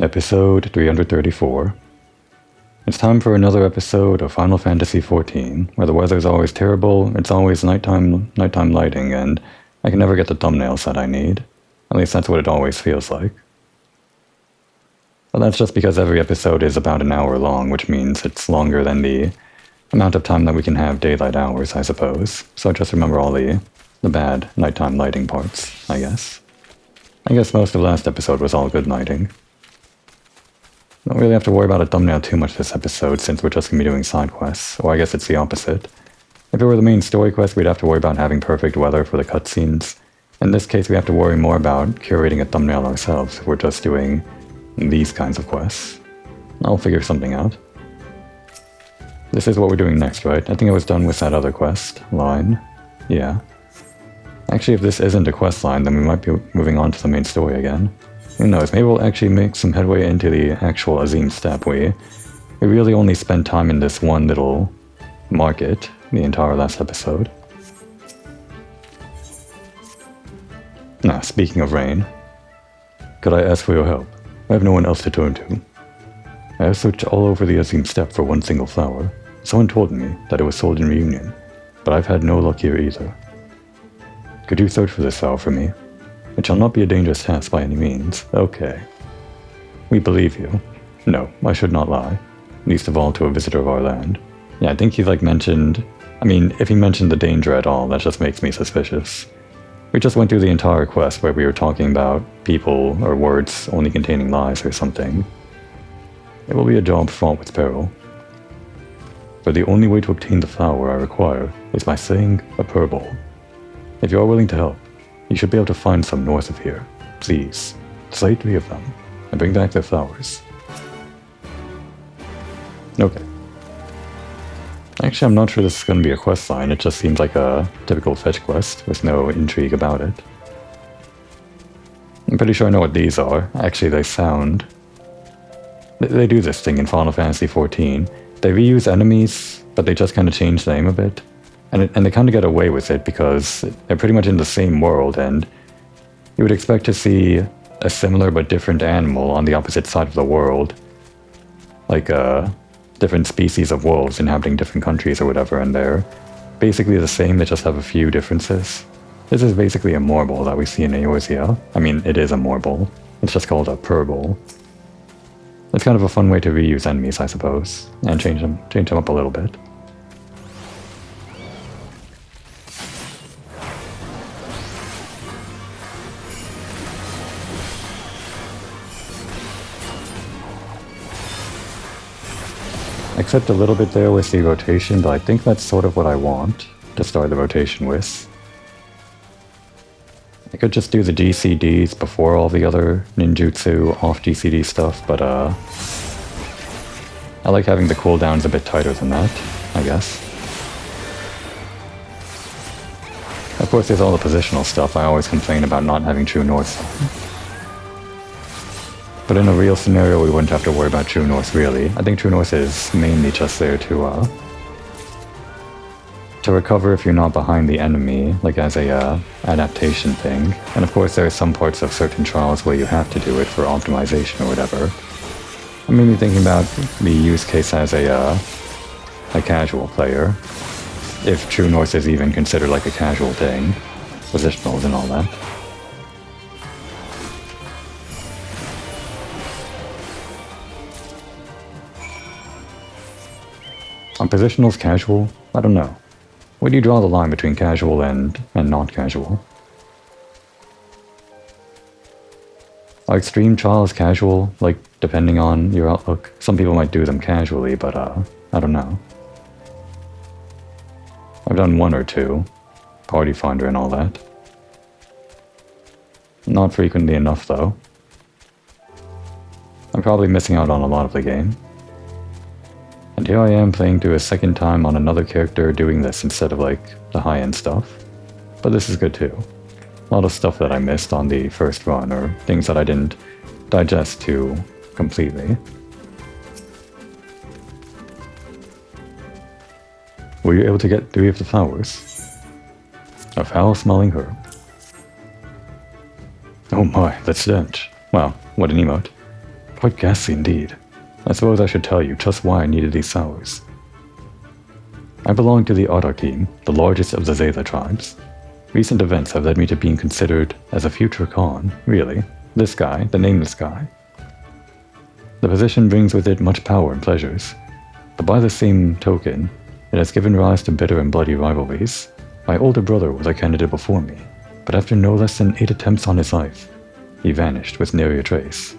Episode 334. It's time for another episode of Final Fantasy XIV, where the weather's always terrible, it's always nighttime lighting, and I can never get the thumbnails that I need. At least that's what it always feels like. But that's just because every episode is about an hour long, which means it's longer than the amount of time that we can have daylight hours, I suppose. So just remember all the bad nighttime lighting parts, I guess. I guess most of last episode was all good lighting. Don't really have to worry about a thumbnail too much this episode, since we're just going to be doing side quests. Or I guess it's the opposite. If it were the main story quest, we'd have to worry about having perfect weather for the cutscenes. In this case, we have to worry more about curating a thumbnail ourselves if we're just doing these kinds of quests. I'll figure something out. This is what we're doing next, right? I think I was done with that other quest line. Yeah. Actually, if this isn't a quest line, then we might be moving on to the main story again. Who knows, maybe we'll actually make some headway into the actual Azim step. We really only spent time in this one little market the entire last episode. Now, speaking of rain, could I ask for your help? I have no one else to turn to. I have searched all over the Azim steppe for one single flower. Someone told me that it was sold in Reunion, but I've had no luck here either. Could you search for this flower for me? It shall not be a dangerous task by any means. Okay. We believe you. No, I should not lie. Least of all to a visitor of our land. Yeah, I think he mentioned... if he mentioned the danger at all, that just makes me suspicious. We just went through the entire quest where we were talking about people or words only containing lies or something. It will be a job fraught with peril. For the only way to obtain the flower I require is by saying a purble. If you are willing to help, you should be able to find some north of here. Please, slay 3 of them, and bring back their flowers. Okay. Actually, I'm not sure this is going to be a quest line, it just seems like a typical fetch quest, with no intrigue about it. I'm pretty sure I know what these are. Actually, they sound... They do this thing in Final Fantasy XIV. They reuse enemies, but they just kind of change the name a bit. And they kind of get away with it because they're pretty much in the same world, and you would expect to see a similar but different animal on the opposite side of the world. Like different species of wolves inhabiting different countries or whatever, and they're basically the same, they just have a few differences. This is basically a Morbol that we see in Eorzea. It is a Morbol. It's just called a Purble. It's kind of a fun way to reuse enemies, I suppose, and change them up a little bit. Except a little bit there with the rotation, but I think that's sort of what I want to start the rotation with. I could just do the GCDs before all the other ninjutsu off GCD stuff, but I like having the cooldowns a bit tighter than that, I guess. Of course, there's all the positional stuff. I always complain about not having True North. But in a real scenario, we wouldn't have to worry about True North, really. I think True North is mainly just there to recover if you're not behind the enemy, like as a adaptation thing. And of course, there are some parts of certain trials where you have to do it for optimization or whatever. I'm mainly thinking about the use case as a casual player, if True North is even considered like a casual thing, positionals and all that. Are positionals casual? I don't know. Where do you draw the line between casual and not casual? Are extreme trials casual, like, depending on your outlook? Some people might do them casually, but, I don't know. I've done 1 or 2. Party Finder and all that. Not frequently enough, though. I'm probably missing out on a lot of the game. And here I am playing through a second time on another character doing this instead of like the high-end stuff. But this is good too. A lot of stuff that I missed on the first run, or things that I didn't digest too completely. Were you able to get 3 of the flowers? A foul-smelling herb. Oh my, that stench. Wow, what an emote. Quite ghastly indeed. I suppose I should tell you just why I needed these sours. I belong to the Autarchim, the largest of the Zeta tribes. Recent events have led me to being considered as a future Khan, really. This guy, the nameless guy. The position brings with it much power and pleasures, but by the same token, it has given rise to bitter and bloody rivalries. My older brother was a candidate before me, but after no less than 8 attempts on his life, he vanished with nary a trace.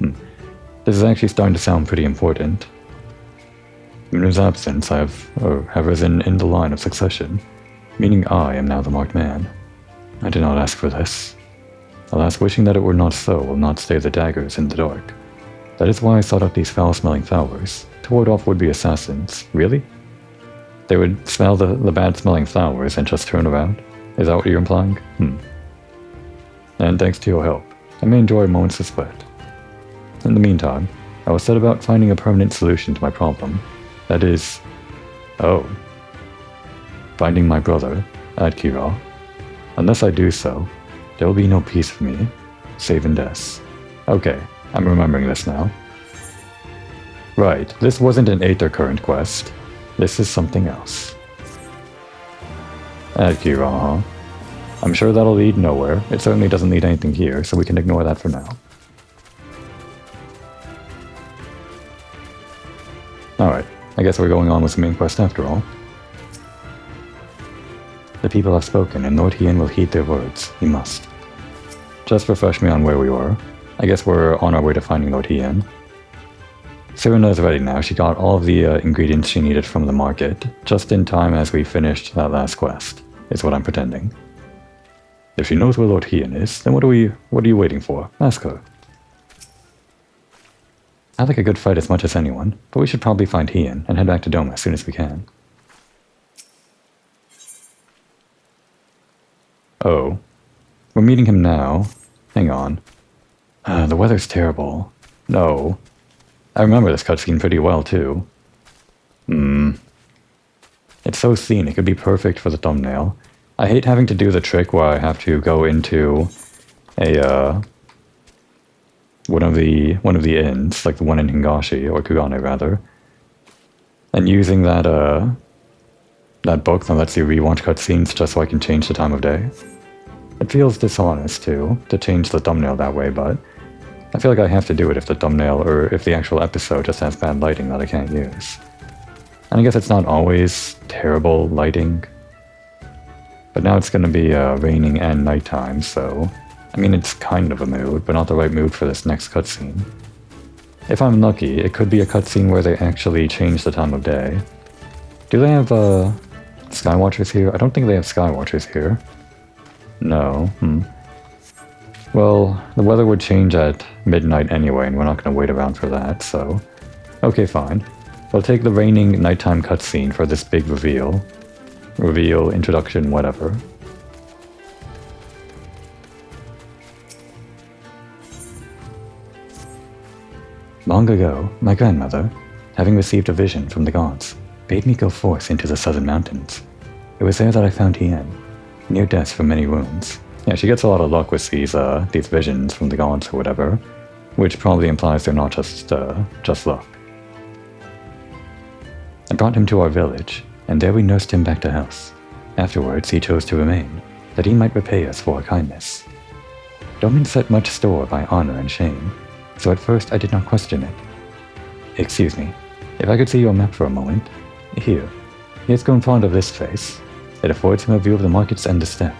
This is actually starting to sound pretty important. In his absence, I have risen in the line of succession, meaning I am now the marked man. I did not ask for this. Alas, wishing that it were not so will not stay the daggers in the dark. That is why I sought out these foul-smelling flowers, to ward off would-be assassins. Really? They would smell the bad-smelling flowers and just turn around? Is that what you're implying? And thanks to your help, I may enjoy a moment's respite. In the meantime, I will set about finding a permanent solution to my problem. That is... finding my brother, Adkira. Unless I do so, there will be no peace for me, save in death. Okay, I'm remembering this now. Right, this wasn't an Aether Current quest. This is something else. Adkira, huh? I'm sure that'll lead nowhere. It certainly doesn't lead anything here, so we can ignore that for now. Alright, I guess we're going on with the main quest after all. The people have spoken, and Lord Hien will heed their words. He must. Just refresh me on where we were. I guess we're on our way to finding Lord Hien. Serena is ready now. She got all of the ingredients she needed from the market, just in time as we finished that last quest, is what I'm pretending. If she knows where Lord Hien is, then what are you waiting for? Ask her. I like a good fight as much as anyone, but we should probably find Hien and head back to Doma as soon as we can. Oh. We're meeting him now. Hang on. The weather's terrible. No. I remember this cutscene pretty well, too. It's so scenic, it'd be perfect for the thumbnail. I hate having to do the trick where I have to go into a, one of the inns, like the one in Hingashi, or Kugane rather, and using that book that lets you rewatch cutscenes just so I can change the time of day. It feels dishonest, too, to change the thumbnail that way, but I feel like I have to do it if the thumbnail or if the actual episode just has bad lighting that I can't use. And I guess it's not always terrible lighting, but now it's going to be raining and nighttime, so I mean it's kind of a mood, but not the right mood for this next cutscene. If I'm lucky, it could be a cutscene where they actually change the time of day. Do they have Skywatchers here? I don't think they have Skywatchers here. No. Well, the weather would change at midnight anyway, and we're not going to wait around for that, so... Okay, fine. We'll take the raining nighttime cutscene for this big reveal. Reveal, introduction, whatever. Long ago, my grandmother, having received a vision from the gods, bade me go forth into the southern mountains. It was there that I found Hien, near death from many wounds. Yeah, she gets a lot of luck with these visions from the gods or whatever, which probably implies they're not just luck. I brought him to our village, and there we nursed him back to health. Afterwards, he chose to remain, that he might repay us for our kindness. Domin set much store by honor and shame, so at first I did not question it. Excuse me, if I could see your map for a moment. Here, he has grown fond of this face. It affords him a view of the markets and the steppe.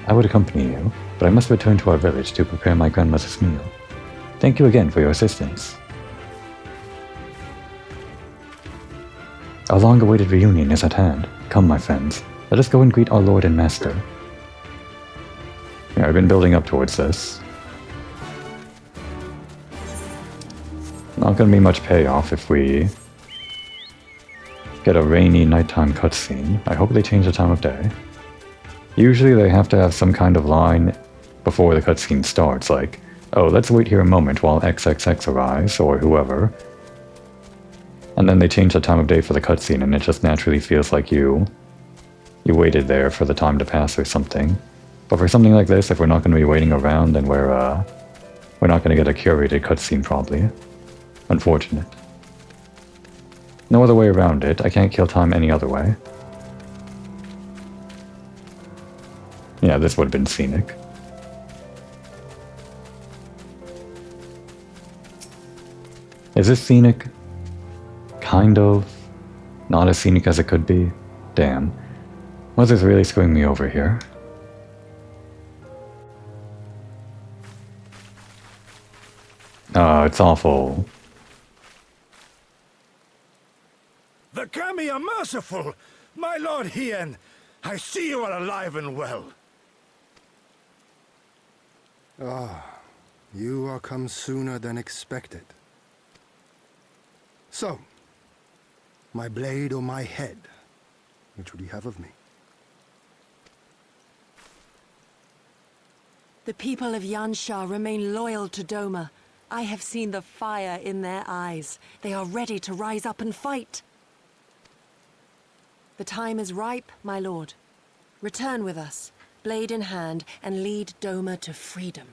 I would accompany you, but I must return to our village to prepare my grandmother's meal. Thank you again for your assistance. Our long-awaited reunion is at hand. Come, my friends, let us go and greet our lord and master. Yeah, I've been building up towards this. Not gonna be much payoff if we get a rainy nighttime cutscene. I hope they change the time of day. Usually they have to have some kind of line before the cutscene starts, like, oh, let's wait here a moment while XXX arrives, or whoever. And then they change the time of day for the cutscene, and it just naturally feels like you waited there for the time to pass or something. But for something like this, if we're not going to be waiting around, then we're We're not going to get a curated cutscene, probably. Unfortunate. No other way around it. I can't kill time any other way. Yeah, this would have been scenic. Is this scenic? Kind of. Not as scenic as it could be. Damn. Weather's really screwing me over here. Oh, it's awful. The Kami are merciful! My lord Hien, I see you are alive and well. Ah, you are come sooner than expected. So, my blade or my head, which would you have of me? The people of Yansha remain loyal to Doma. I have seen the fire in their eyes. They are ready to rise up and fight. The time is ripe, my lord. Return with us, blade in hand, and lead Doma to freedom.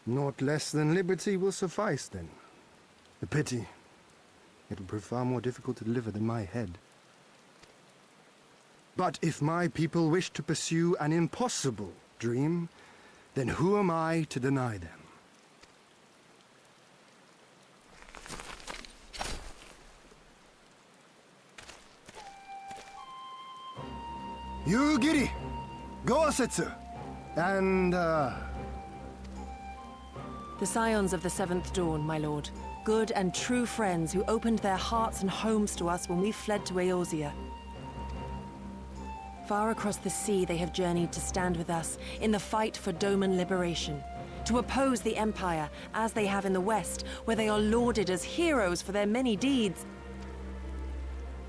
Naught less than liberty will suffice, then. A pity. It would prove far more difficult to deliver than my head. But if my people wish to pursue an impossible dream, then who am I to deny them? You, Giri, Go-Setsu, and, The Scions of the Seventh Dawn, my lord. Good and true friends who opened their hearts and homes to us when we fled to Eorzea. Far across the sea they have journeyed to stand with us in the fight for Doman liberation. To oppose the Empire, as they have in the West, where they are lauded as heroes for their many deeds.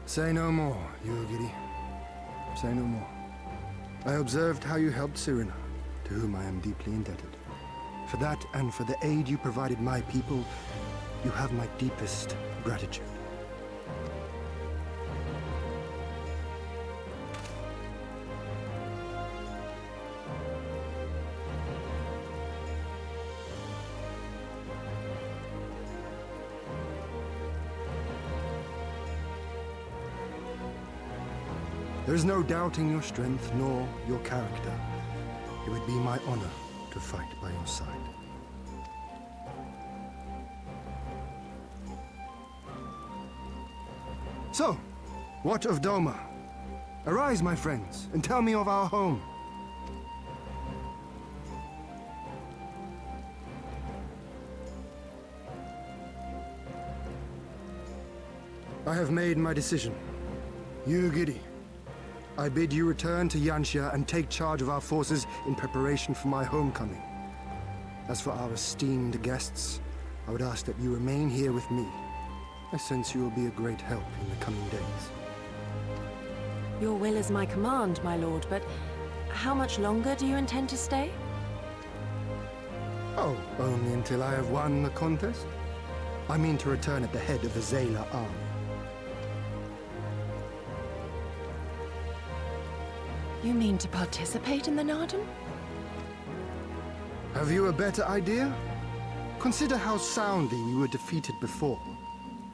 Say no more, Yugiri. Say no more. I observed how you helped Cyrena, to whom I am deeply indebted. For that and for the aid you provided my people, you have my deepest gratitude. There is no doubting your strength nor your character. It would be my honor to fight by your side. So, what of Doma? Arise, my friends, and tell me of our home. I have made my decision. You, Giri, I bid you return to Yansha and take charge of our forces in preparation for my homecoming. As for our esteemed guests, I would ask that you remain here with me. I sense you will be a great help in the coming days. Your will is my command, my lord, but how much longer do you intend to stay? Oh, only until I have won the contest? I mean to return at the head of the Zayla army. You mean to participate in the Narden? Have you a better idea? Consider how soundly we were defeated before.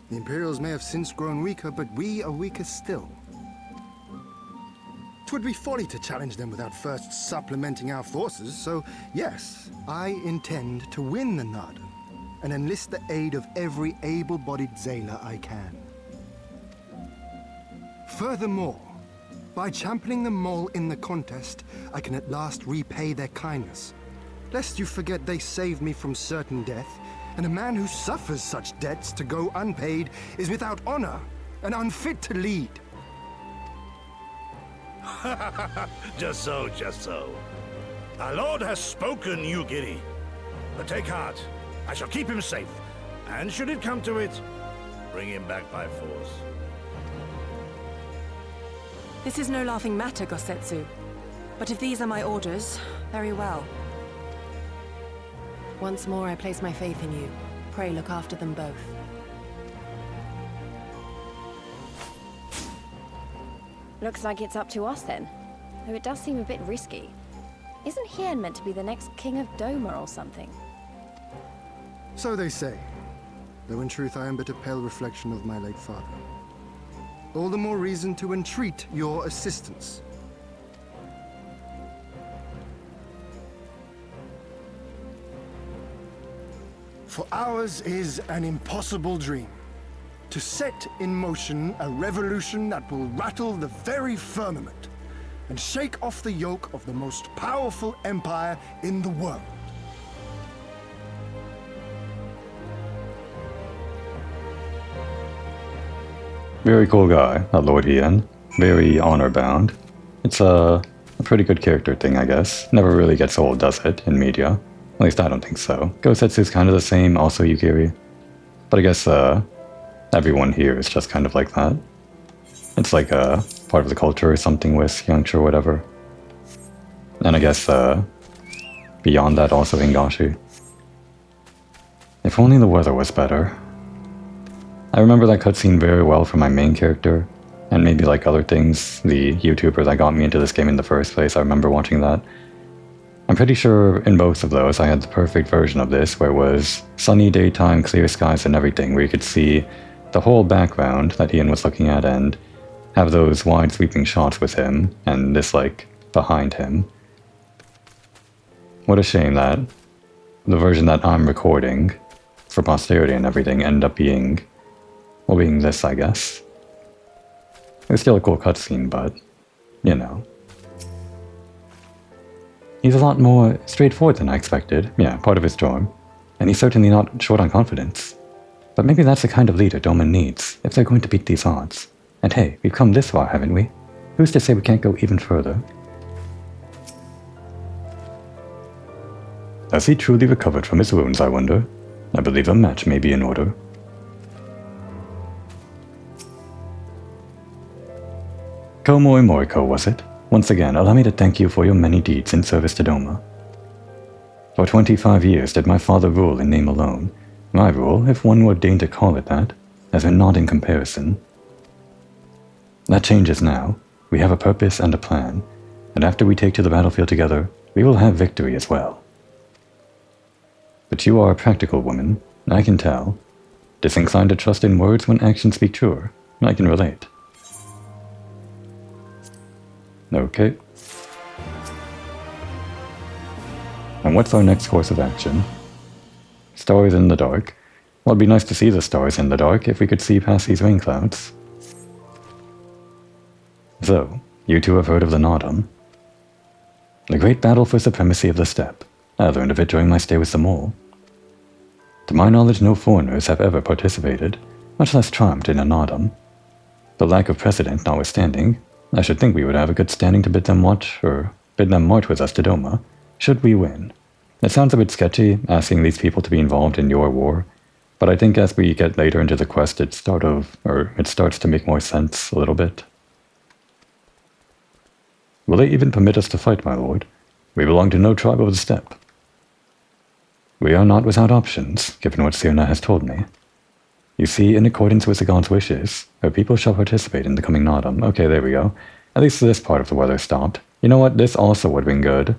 The Imperials may have since grown weaker, but we are weaker still. It would be folly to challenge them without first supplementing our forces, so yes, I intend to win the Narden and enlist the aid of every able-bodied Zayla I can. Furthermore, by championing them all in the contest, I can at last repay their kindness. Lest you forget they saved me from certain death, and a man who suffers such debts to go unpaid is without honor and unfit to lead. Just so, just so. Our lord has spoken, Yugiri. But take heart. I shall keep him safe. And should it come to it, bring him back by force. This is no laughing matter, Go-Setsu. But if these are my orders, very well. Once more I place my faith in you. Pray look after them both. Looks like it's up to us then. Though it does seem a bit risky. Isn't Hien meant to be the next king of Doma or something? So they say, though in truth I am but a pale reflection of my late father. All the more reason to entreat your assistance. For ours is an impossible dream. To set in motion a revolution that will rattle the very firmament and shake off the yoke of the most powerful empire in the world. Very cool guy, that Lord Hien. Very honor-bound. It's a pretty good character thing, I guess. Never really gets old, does it, in media? At least I don't think so. Gosetsu's kind of the same, also Yukiri. But I guess, everyone here is just kind of like that. It's like, part of the culture or something with Yangsha or whatever. And I guess, beyond that also Hingashi. If only the weather was better. I remember that cutscene very well for my main character, and maybe like other things, the YouTuber that got me into this game in the first place, I remember watching that. I'm pretty sure in both of those I had the perfect version of this, where it was sunny daytime, clear skies and everything, where you could see the whole background that Hien was looking at and have those wide sweeping shots with him, and this like behind him. What a shame that the version that I'm recording for posterity and everything ended up being, well, being this, I guess. It's still a cool cutscene, but, you know. He's a lot more straightforward than I expected. Yeah, part of his charm. And he's certainly not short on confidence. But maybe that's the kind of leader Doma needs, if they're going to beat these odds. And hey, we've come this far, haven't we? Who's to say we can't go even further? Has he truly recovered from his wounds, I wonder? I believe a match may be in order. Komoi Moriko, was it? Once again, allow me to thank you for your many deeds in service to Doma. For 25 years did my father rule in name alone. My rule, if one would deign to call it that, has been naught in comparison. That changes now. We have a purpose and a plan, and after we take to the battlefield together, we will have victory as well. But you are a practical woman, I can tell. Disinclined to trust in words when actions speak truer, I can relate. Okay. And what's our next course of action? Stars in the dark. Well, it'd be nice to see the stars in the dark if we could see past these rain clouds. So, you two have heard of the Nodum. The great battle for supremacy of the steppe. I learned of it during my stay with the mole. To my knowledge, no foreigners have ever participated, much less triumphed in a Nodum. The lack of precedent notwithstanding, I should think we would have a good standing to bid them march with us to Doma, should we win. It sounds a bit sketchy, asking these people to be involved in your war, but I think as we get later into the quest, it starts to make more sense a little bit. Will they even permit us to fight, my lord? We belong to no tribe of the steppe. We are not without options, given what Sirna has told me. You see, in accordance with the god's wishes, her people shall participate in the coming Nodum. Okay, there we go. At least this part of the weather stopped. You know what? This also would have been good.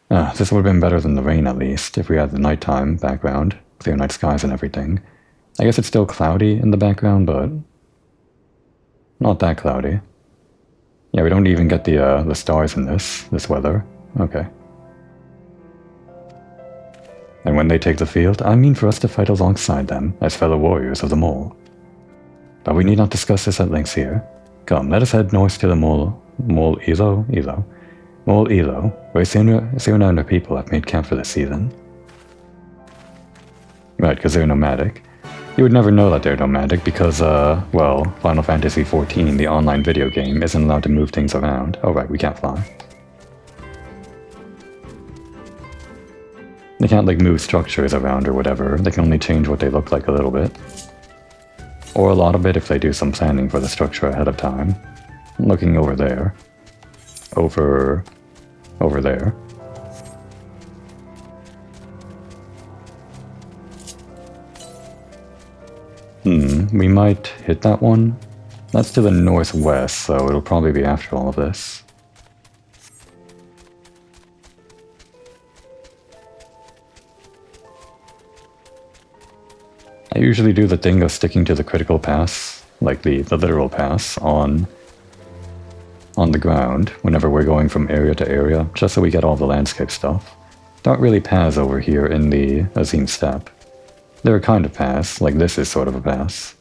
This would have been better than the rain, at least, if we had the nighttime background, clear night skies and everything. I guess it's still cloudy in the background, but not that cloudy. Yeah, we don't even get the stars in this weather. Okay. And when they take the field, I mean for us to fight alongside them as fellow warriors of the mole. But we need not discuss this at length here. Come, let us head north to the Mole Ilo, where Sirna and her people have made camp for this season. Right, because they're nomadic. You would never know that they're nomadic because, well, Final Fantasy XIV, the online video game, isn't allowed to move things around. Oh right, we can't fly. They can't, like, move structures around or whatever. They can only change what they look like a little bit. Or a lot of it if they do some planning for the structure ahead of time. Looking over there. Over there. We might hit that one. That's to the northwest, so it'll probably be after all of this. I usually do the thing of sticking to the critical pass, like the literal pass, on the ground whenever we're going from area to area, just so we get all the landscape stuff. Don't really pass over here in the Azim Steppe. They're a kind of pass, like this is sort of a pass.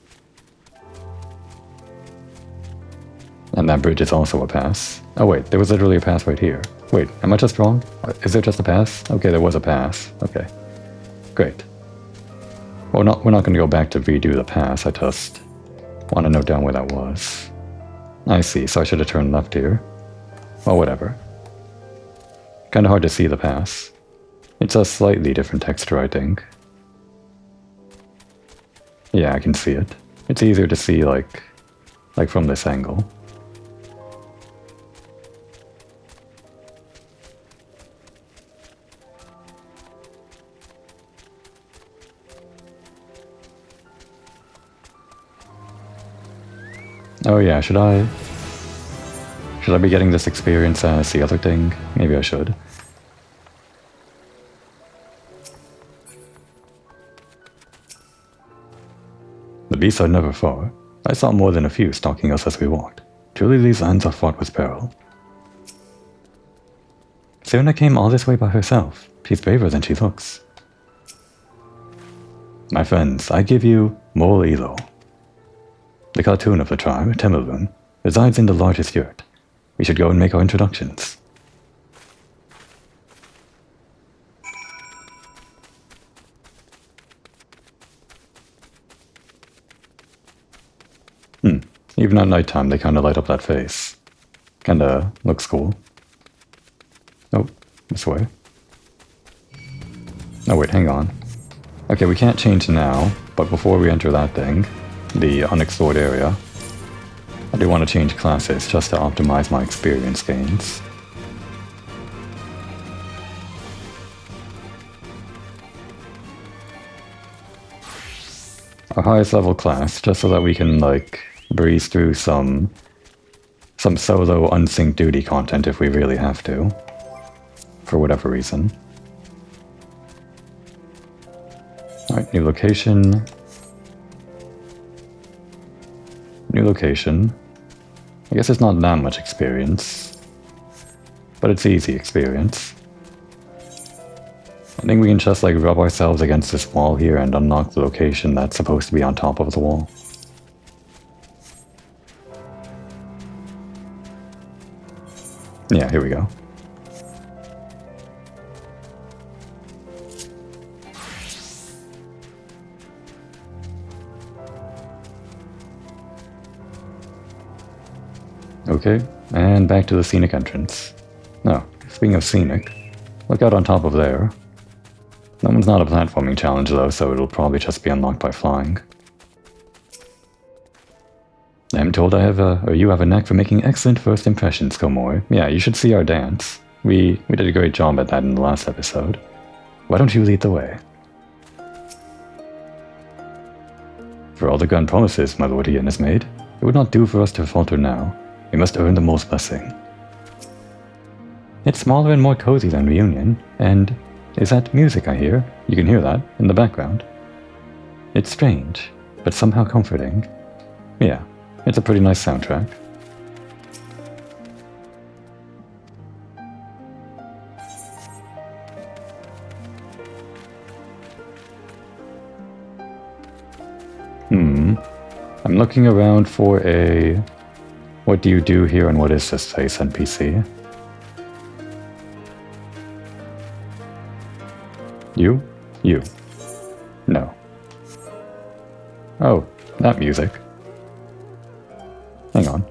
And that bridge is also a pass. Oh wait, there was literally a pass right here. Wait, am I just wrong? Is there just a pass? Okay, there was a pass. Okay. Great. Well, we're not going to go back to redo the pass, I just want to note down where that was. I see, so I should have turned left here. Well, whatever. Kinda hard to see the pass. It's a slightly different texture, I think. Yeah, I can see it. It's easier to see, like from this angle. Oh yeah, should I be getting this experience as the other thing? Maybe I should. The beasts are never far. I saw more than a few stalking us as we walked. Truly these lands are fraught with peril. Serena came all this way by herself. She's braver than she looks. My friends, I give you Mol Elo. The cartoon of the tribe, Temelun, resides in the largest yurt. We should go and make our introductions. Even at nighttime, they kinda light up that face. Kinda looks cool. Oh, this way. Oh wait, hang on. Okay, we can't change now, but before we enter that thing, the unexplored area, I do want to change classes just to optimize my experience gains. Our highest level class, just so that we can, like, breeze through some solo unsync duty content if we really have to. For whatever reason. Alright, new location. New location. I guess it's not that much experience, but it's easy experience. I think we can just like rub ourselves against this wall here and unlock the location that's supposed to be on top of the wall. Yeah, here we go. Okay, and back to the scenic entrance. Oh, speaking of scenic, look out on top of there. That one's not a platforming challenge though, so it'll probably just be unlocked by flying. I'm told you have a knack for making excellent first impressions, Komor. Yeah, you should see our dance. We did a great job at that in the last episode. Why don't you lead the way? For all the grand promises my lord Ian has made, it would not do for us to falter now. We must earn the most blessing. It's smaller and more cozy than Reunion, and is that music I hear? You can hear that in the background. It's strange, but somehow comforting. Yeah, it's a pretty nice soundtrack. I'm looking around for a... What do you do here and what is this place NPC? You? You. No. Oh, that music. Hang on.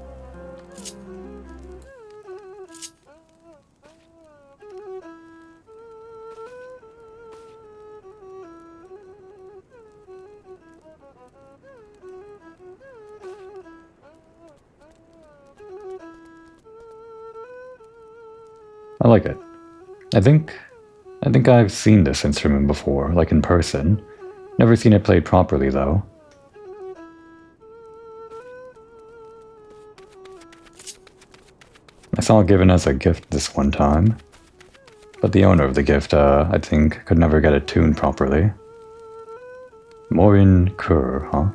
I like it. I think I've seen this instrument before, like in person. Never seen it played properly, though. I saw it given as a gift this one time, but the owner of the gift, I think, could never get it tuned properly. Morin Kur, huh?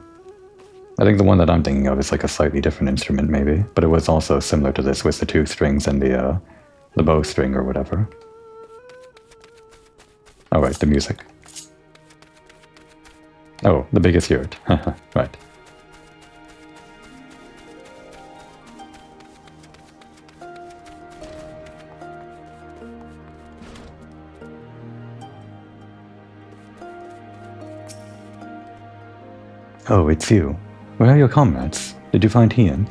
I think the one that I'm thinking of is like a slightly different instrument, maybe, but it was also similar to this with the 2 strings and the bowstring or whatever. Oh, right, the music. Oh, the biggest yurt. Right. Oh, it's you. Where are your comrades? Did you find Hien?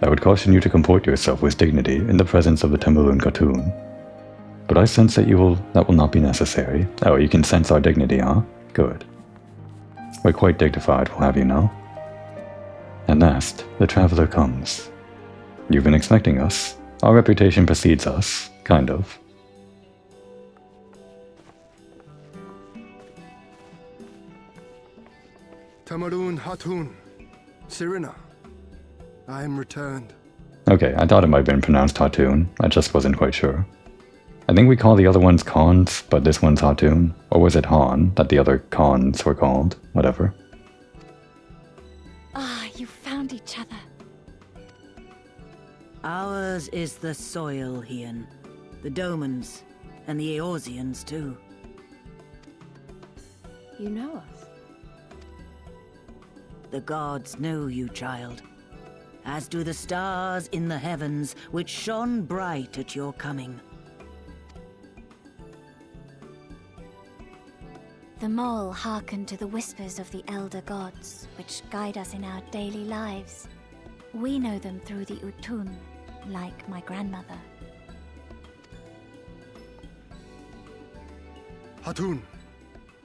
I would caution you to comport yourself with dignity in the presence of the Temurun Khatun. But I sense that that will not be necessary. Oh, you can sense our dignity, huh? Good. We're quite dignified, we'll have you know. At last, the traveler comes. You've been expecting us. Our reputation precedes us, kind of. Temurun Hatun, Sirina, I am returned. Okay, I thought it might have been pronounced Hatun. I just wasn't quite sure. I think we call the other ones Khans, but this one's Hatun. Or was it Han that the other Khans were called? Whatever. Ah, you found each other. Ours is the soil, Hien. The Domans, and the Eorzeans too. You know us. The gods know you, child. As do the stars in the heavens, which shone bright at your coming. The mole hearkened to the whispers of the elder gods, which guide us in our daily lives. We know them through the Utun, like my grandmother. Hatun,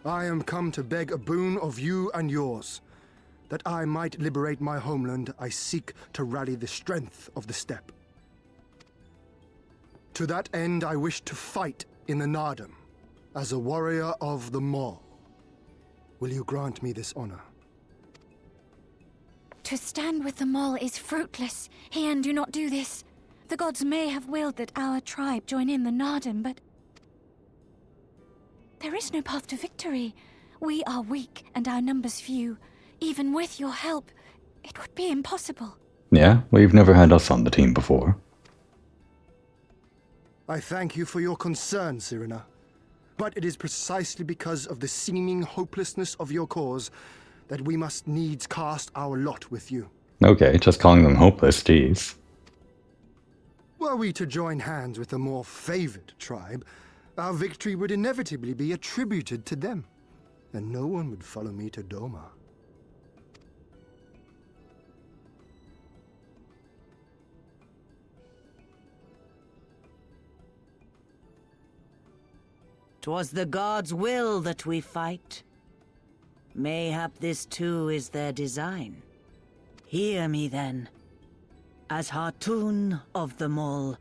I am come to beg a boon of you and yours. That I might liberate my homeland, I seek to rally the strength of the steppe. To that end, I wish to fight in the Nardum, as a warrior of the Mall. Will you grant me this honor? To stand with the mole is fruitless. Hien, do not do this. The gods may have willed that our tribe join in the Nardum, but there is no path to victory. We are weak and our numbers few. Even with your help, it would be impossible. Yeah, we've never had us on the team before. I thank you for your concern, Sirina. But it is precisely because of the seeming hopelessness of your cause that we must needs cast our lot with you. Okay, just calling them hopeless, geez. Were we to join hands with a more favored tribe, our victory would inevitably be attributed to them, and no one would follow me to Doma. 'Twas the gods' will that we fight. Mayhap this too is their design. Hear me then. As Hatun of the Mall,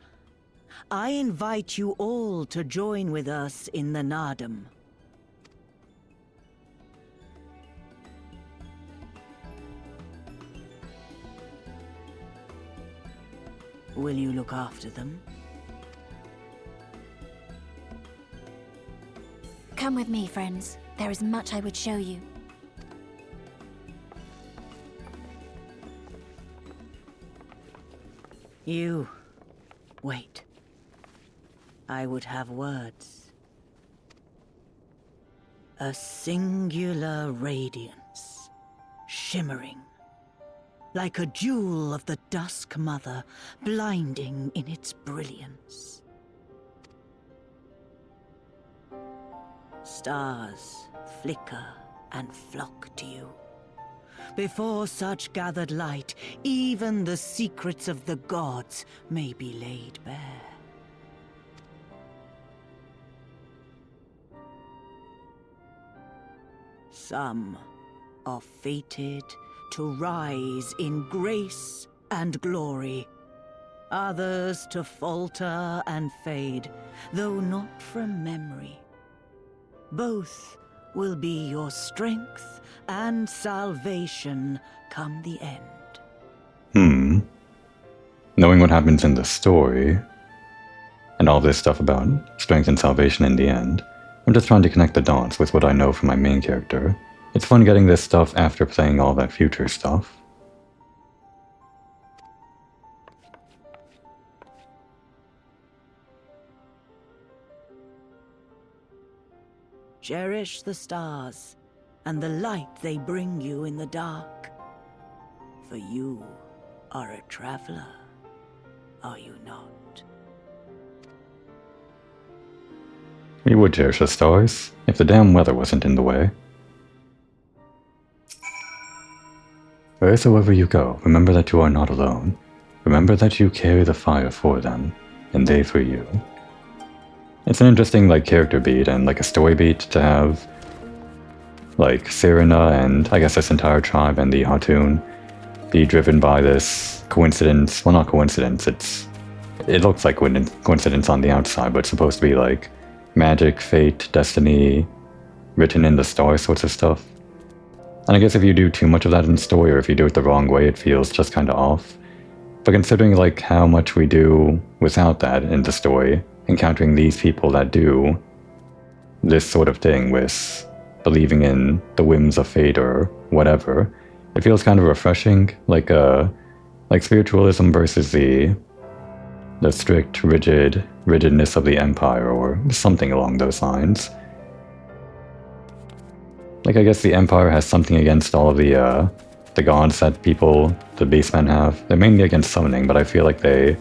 I invite you all to join with us in the Nardum. Will you look after them? Come with me, friends. There is much I would show you. You... wait. I would have words. A singular radiance, shimmering, like a jewel of the Dusk Mother, blinding in its brilliance. Stars flicker and flock to you. Before such gathered light, even the secrets of the gods may be laid bare. Some are fated to rise in grace and glory. Others to falter and fade, though not from memory. Both will be your strength and salvation come the end. Knowing what happens in the story, and all this stuff about strength and salvation in the end, I'm just trying to connect the dots with what I know from my main character. It's fun getting this stuff after playing all that future stuff. Cherish the stars and the light they bring you in the dark. For you are a traveler, are you not? We would cherish the stars, if the damn weather wasn't in the way. Wheresoever you go, remember that you are not alone. Remember that you carry the fire for them, and they for you. It's an interesting, like, character beat and, like, a story beat to have, like, Serena and, I guess, this entire tribe and the Hatun be driven by this coincidence. Well, not coincidence, it looks like coincidence on the outside, but it's supposed to be, like, magic, fate, destiny, written in the stars sorts of stuff. And I guess if you do too much of that in the story, or if you do it the wrong way, it feels just kind of off. But considering, like, how much we do without that in the story, encountering these people that do this sort of thing with believing in the whims of fate or whatever, it feels kind of refreshing, like spiritualism versus the strict, rigidness of the Empire, or something along those lines. Like, I guess the Empire has something against all of the gods that people, the beastmen, have. They're mainly against summoning, but I feel like the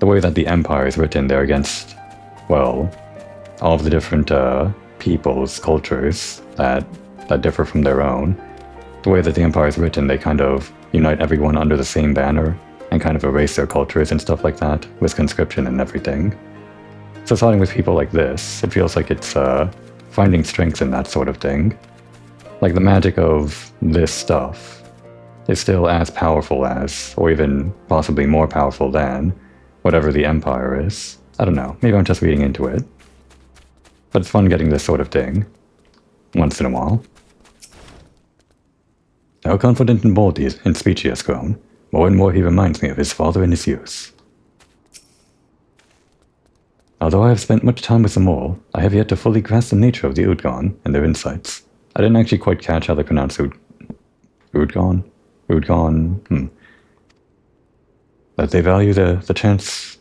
way that the Empire is written, they're against, well, all of the different peoples, cultures that differ from their own. The way that the Empire is written, they kind of unite everyone under the same banner and kind of erase their cultures and stuff like that, with conscription and everything. So siding with people like this, it feels like it's finding strength in that sort of thing. Like, the magic of this stuff is still as powerful as, or even possibly more powerful than, whatever the Empire is. I don't know, maybe I'm just reading into it. But it's fun getting this sort of thing, once in a while. How confident and bold in speech he has grown. More and more he reminds me of his father in his youth. Although I have spent much time with them all, I have yet to fully grasp the nature of the Udgon and their insights. I didn't actually quite catch how they pronounce Udgon? That they value the chance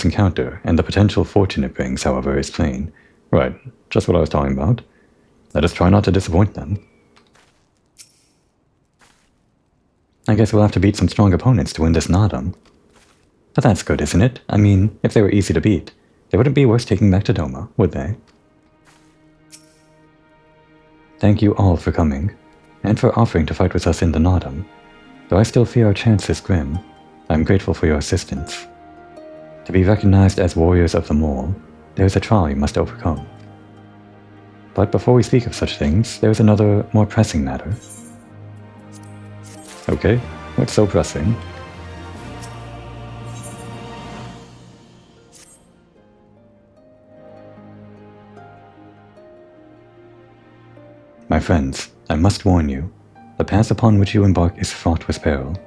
encounter, and the potential fortune it brings, however, is plain. Right, just what I was talking about. Let us try not to disappoint them. I guess we'll have to beat some strong opponents to win this Nadam. But that's good, isn't it? I mean, if they were easy to beat, they wouldn't be worth taking back to Doma, would they? Thank you all for coming, and for offering to fight with us in the Nadam. Though I still fear our chance is grim, I am grateful for your assistance. To be recognized as warriors of the Mole, there is a trial you must overcome. But before we speak of such things, there is another, more pressing matter. Okay, what's so pressing? My friends, I must warn you, the path upon which you embark is fraught with peril.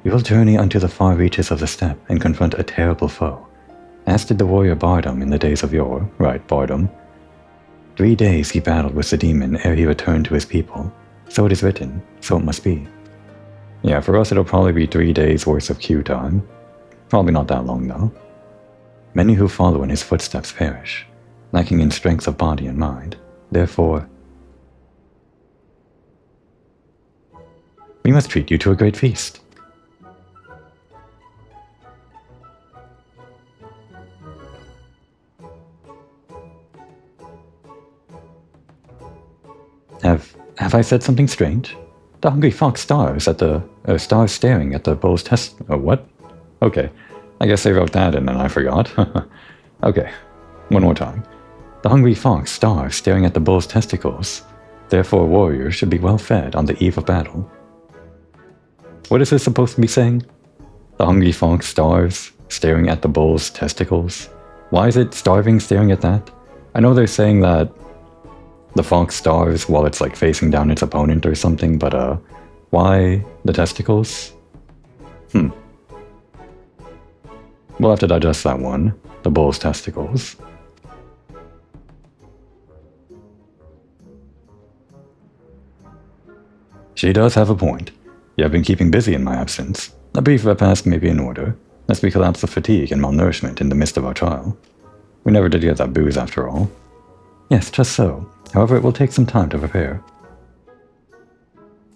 You will journey unto the far reaches of the steppe and confront a terrible foe, as did the warrior Bardam in the days of yore. Right, Bardam. 3 days he battled with the demon ere he returned to his people. So it is written, so it must be. Yeah, for us it'll probably be 3 days worth of queue time. Probably not that long though. Many who follow in his footsteps perish, lacking in strength of body and mind. Therefore, we must treat you to a great feast. Have I said something strange? The hungry fox stars at the stars staring at the bull's test. Oh, what? Okay, I guess they wrote that in and I forgot. Okay, one more time. The hungry fox starves staring at the bull's testicles. Therefore, warriors should be well fed on the eve of battle. What is this supposed to be saying? The hungry fox starves staring at the bull's testicles. Why is it starving staring at that? I know they're saying that the fox starves while it's like facing down its opponent or something, but why the testicles? We'll have to digest that one. The bull's testicles. She does have a point. You have been keeping busy in my absence. A brief repast may be in order, lest we collapse of fatigue and malnourishment in the midst of our trial. We never did get that booze after all. Yes, just so. However, it will take some time to prepare.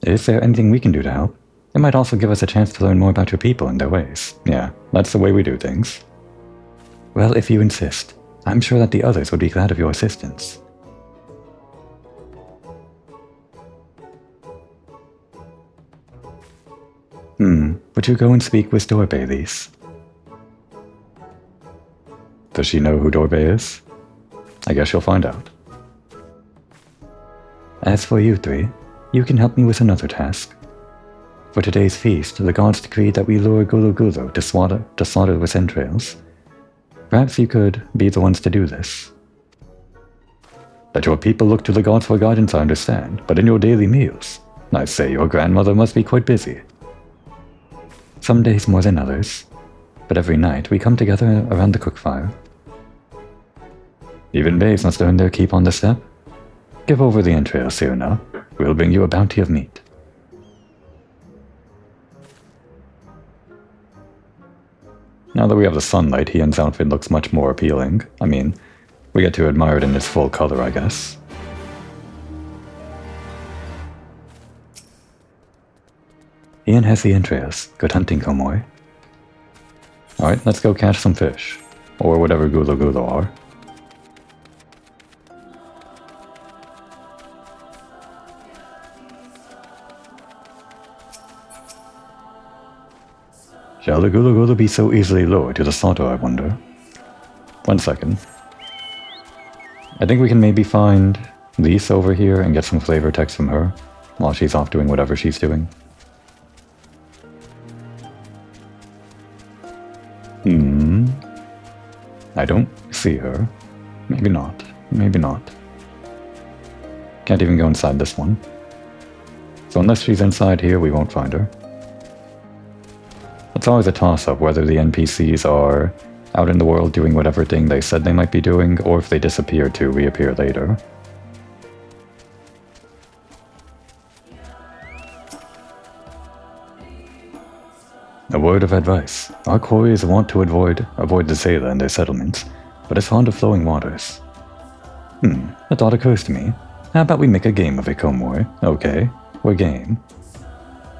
Is there anything we can do to help? It might also give us a chance to learn more about your people and their ways. Yeah, that's the way we do things. Well, if you insist. I'm sure that the others would be glad of your assistance. Would you go and speak with Dorbe, Lise? Does she know who Dorbe is? I guess you'll find out. As for you three, you can help me with another task. For today's feast, the gods decreed that we lure Gulu Gulu to slaughter with entrails. Perhaps you could be the ones to do this. That your people look to the gods for guidance, I understand, but in your daily meals, I say your grandmother must be quite busy. Some days more than others, but every night we come together around the cookfire. Even babes must earn their keep on the step. Give over the entrails, Sirna. We'll bring you a bounty of meat. Now that we have the sunlight, Hien's outfit looks much more appealing. I mean, we get to admire it in its full color, I guess. Hien has the entrails. Good hunting, Komoy. Alright, let's go catch some fish. Or whatever Gulu Gulu are. Shall the Gulu Gulu be so easily lured to the slaughter, I wonder? 1 second. I think we can maybe find Lise over here and get some flavor text from her while she's off doing whatever she's doing. I don't see her. Maybe not. Maybe not. Can't even go inside this one. So unless she's inside here, we won't find her. It's always a toss-up whether the NPCs are out in the world doing whatever thing they said they might be doing, or if they disappear to reappear later. A word of advice. Our quarries want to avoid the Zayla and their settlements, but is fond of flowing waters. A thought occurs to me. How about we make a game of it, Komoy? Okay, we're game.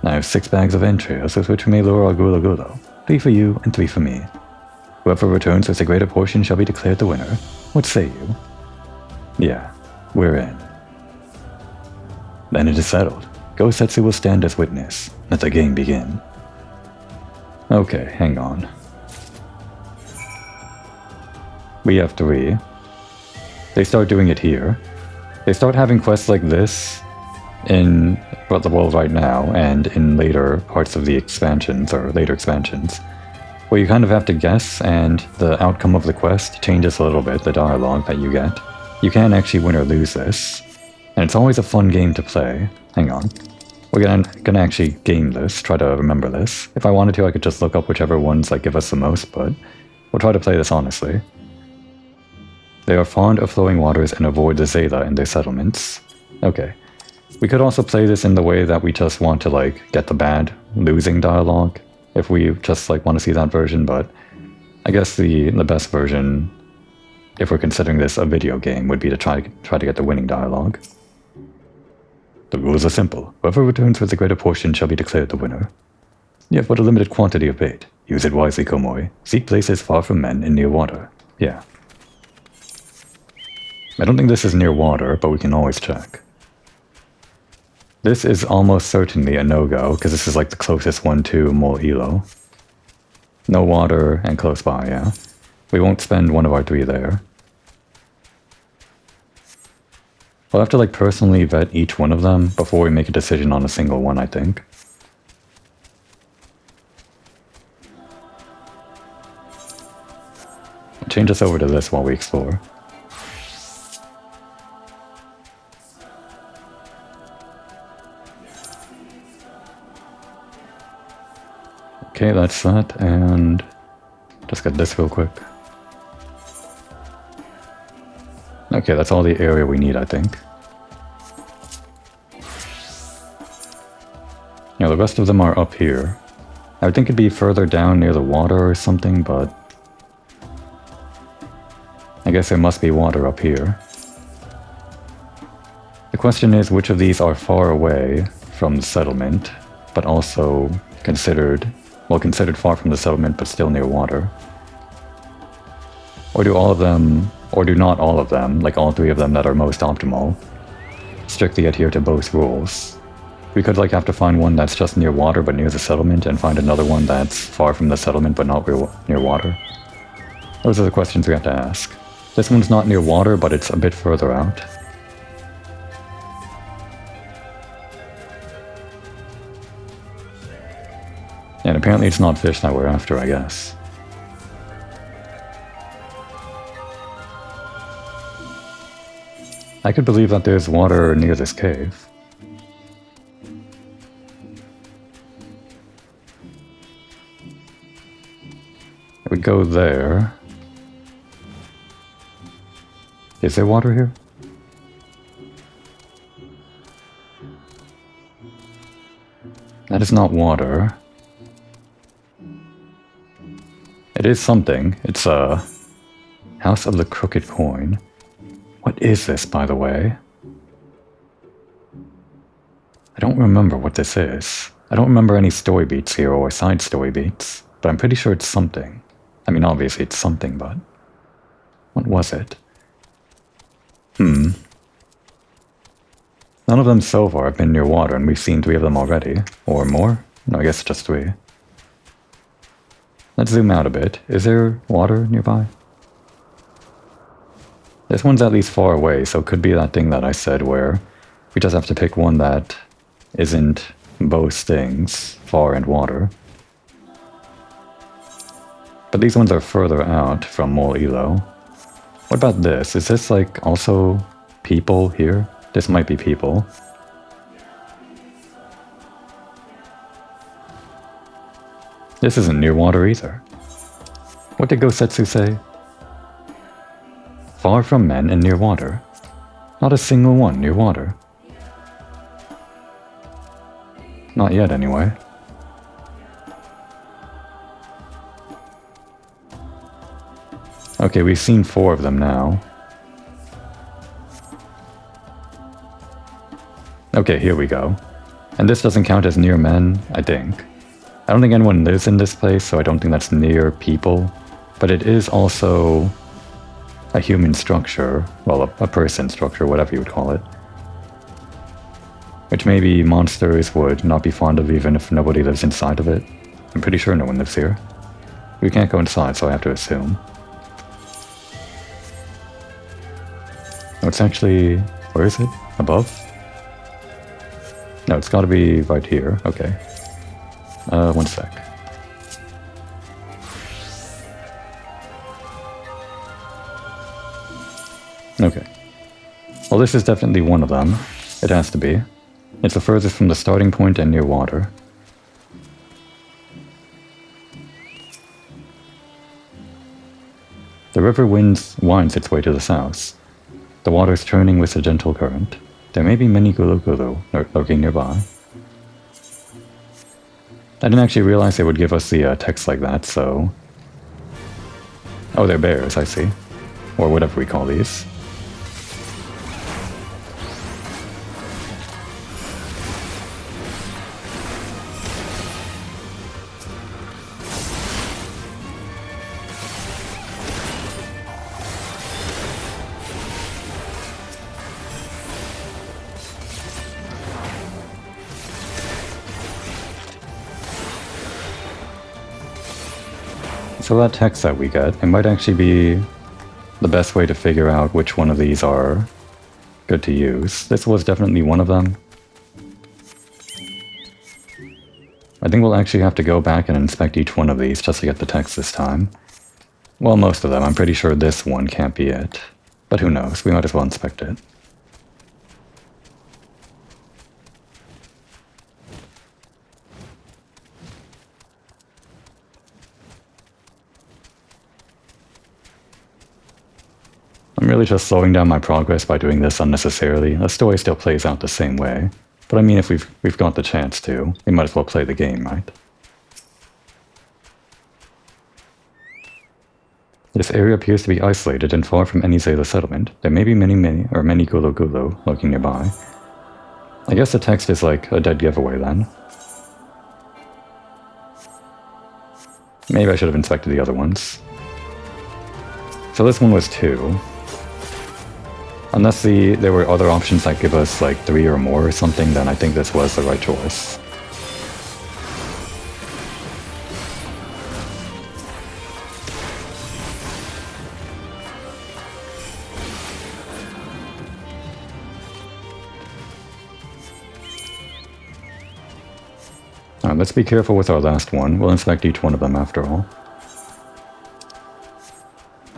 I have 6 bags of entrails with which we may lure our Gulu Gulu. 3 for you and 3 for me. Whoever returns with the greater portion shall be declared the winner. What say you? Yeah, we're in. Then it is settled. Gosetsu will stand as witness. Let the game begin. Okay, hang on. We have 3. They start doing it here. They start having quests like this in the world right now and in later parts of the expansions, or later expansions, where you kind of have to guess and the outcome of the quest changes a little bit, the dialogue that you get. You can actually win or lose this, and it's always a fun game to play. Hang on. We're gonna actually game this, try to remember this. If I wanted to, I could just look up whichever ones give us the most, but we'll try to play this honestly. They are fond of flowing waters and avoid the Zayla in their settlements. Okay. We could also play this in the way that we just want to, get the bad, losing dialogue, if we just, want to see that version, but I guess the best version, if we're considering this a video game, would be to try to get the winning dialogue. The rules are simple. Whoever returns with the greater portion shall be declared the winner. You have but a limited quantity of bait. Use it wisely, Komoy. Seek places far from men and near water. Yeah. I don't think this is near water, but we can always check. This is almost certainly a no-go, because this is the closest one to Mol Ilo. No water and close by, yeah. We won't spend one of our 3 there. We'll have to personally vet each one of them before we make a decision on a single one, I think. I'll change us over to this while we explore. Okay, that's that, and just get this real quick. Okay, that's all the area we need, I think. The rest of them are up here. I would think it'd be further down near the water or something, but I guess there must be water up here. The question is, which of these are far away from the settlement, but also considered far from the settlement, but still near water? Or do all of them, or do not all of them, like all three of them that are most optimal, strictly adhere to both rules? We could have to find one that's just near water but near the settlement, and find another one that's far from the settlement but not near water. Those are the questions we have to ask. This one's not near water, but it's a bit further out. And apparently it's not fish that we're after, I guess. I could believe that there's water near this cave. It would go there. Is there water here? That is not water. It is something. It's a House of the Crooked Coin. What is this, by the way? I don't remember what this is. I don't remember any story beats here or side story beats, but I'm pretty sure it's something. I mean, obviously it's something, but what was it? None of them so far have been near water, and we've seen 3 of them already. Or more? No, I guess just 3. Let's zoom out a bit. Is there water nearby? This one's at least far away, so it could be that thing that I said where we just have to pick one that isn't both things, far and water. But these ones are further out from Mol Elo. What about this? Is this also people here? This might be people. This isn't near water either. What did Gosetsu say? Far from men and near water. Not a single one near water. Not yet, anyway. Okay, we've seen 4 of them now. Okay, here we go. And this doesn't count as near men, I think. I don't think anyone lives in this place, so I don't think that's near people. But it is also a human structure, well, a person structure, whatever you would call it. Which maybe monsters would not be fond of even if nobody lives inside of it. I'm pretty sure no one lives here. We can't go inside, so I have to assume. No, it's actually... where is it? Above? No, it's gotta be right here. Okay. One sec. Okay. Well, this is definitely one of them. It has to be. It's the furthest from the starting point and near water. The river winds its way to the south. The water is churning with a gentle current. There may be many gulu-gulu lurking nearby. I didn't actually realize they would give us the text like that, so... Oh, they're bears, I see. Or whatever we call these. So that text that we get, it might actually be the best way to figure out which one of these are good to use. This was definitely one of them. I think we'll actually have to go back and inspect each one of these just to get the text this time. Well, most of them. I'm pretty sure this one can't be it. But who knows, we might as well inspect it. I'm really just slowing down my progress by doing this unnecessarily. The story still plays out the same way. But I mean, if we've got the chance to, we might as well play the game, right? This area appears to be isolated and far from any Zayla settlement. There may be many Gulo Gulo lurking nearby. I guess the text is like a dead giveaway then. Maybe I should have inspected the other ones. So this one was 2. Unless there were other options that give us like 3 or more or something, then I think this was the right choice. Alright, let's be careful with our last one. We'll inspect each one of them after all.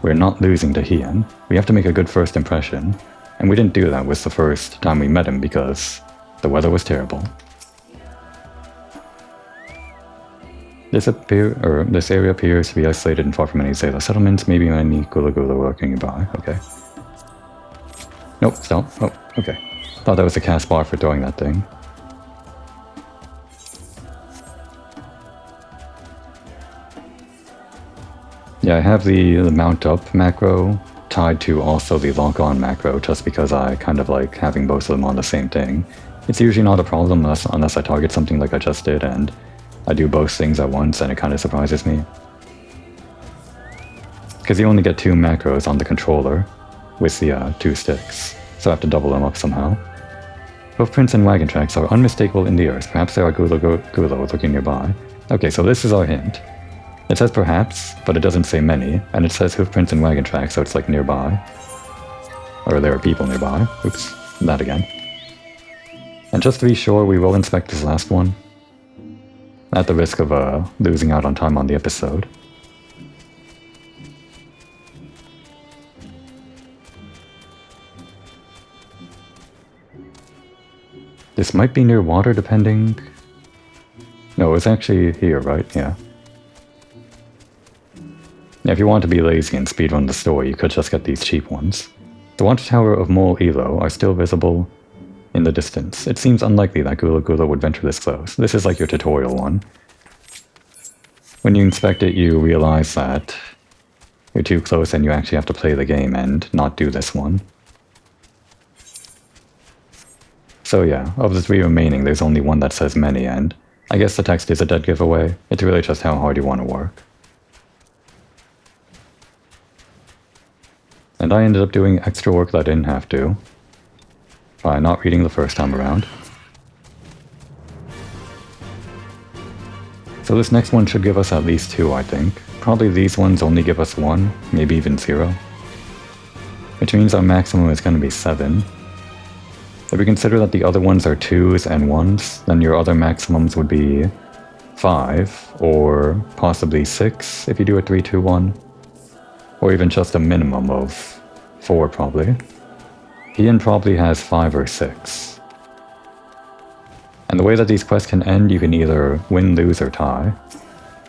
We're not losing to Hien. We have to make a good first impression, and we didn't do that with the first time we met him because the weather was terrible. This area appears to be isolated and far from any Zayla settlements, maybe any Gula Gula working nearby. Okay. Nope, stop. Oh, okay. Thought that was a cast bar for throwing that thing. Yeah, I have the mount up macro tied to also the lock on macro just because I kind of like having both of them on the same thing. It's usually not a problem unless I target something like I just did and I do both things at once and it kind of surprises me. Because you only get 2 macros on the controller with the 2 sticks, so I have to double them up somehow. Hoofprints and wagon tracks are unmistakable in the earth. Perhaps there are Gulo looking nearby. Okay, so this is our hint. It says perhaps, but it doesn't say many, and it says hoofprints and wagon tracks, so it's like nearby. Or there are people nearby. Oops, that again. And just to be sure, we will inspect this last one. At the risk of losing out on time on the episode. This might be near water, depending... No, it's actually here, right? Yeah. If you want to be lazy and speedrun the story, you could just get these cheap ones. The watchtower of Mol Elo are still visible in the distance. It seems unlikely that Gula Gula would venture this close. This is like your tutorial one. When you inspect it, you realize that you're too close and you actually have to play the game and not do this one. So yeah, of the 3 remaining, there's only one that says many, and I guess the text is a dead giveaway. It's really just how hard you want to work. And I ended up doing extra work that I didn't have to, by not reading the first time around. So this next one should give us at least 2, I think. Probably these ones only give us 1, maybe even 0. Which means our maximum is going to be 7. If we consider that the other ones are 2s and 1s, then your other maximums would be 5, or possibly 6 if you do a 3-2-1. Or even just a minimum of 4, probably. Hien probably has 5 or 6. And the way that these quests can end, you can either win, lose, or tie.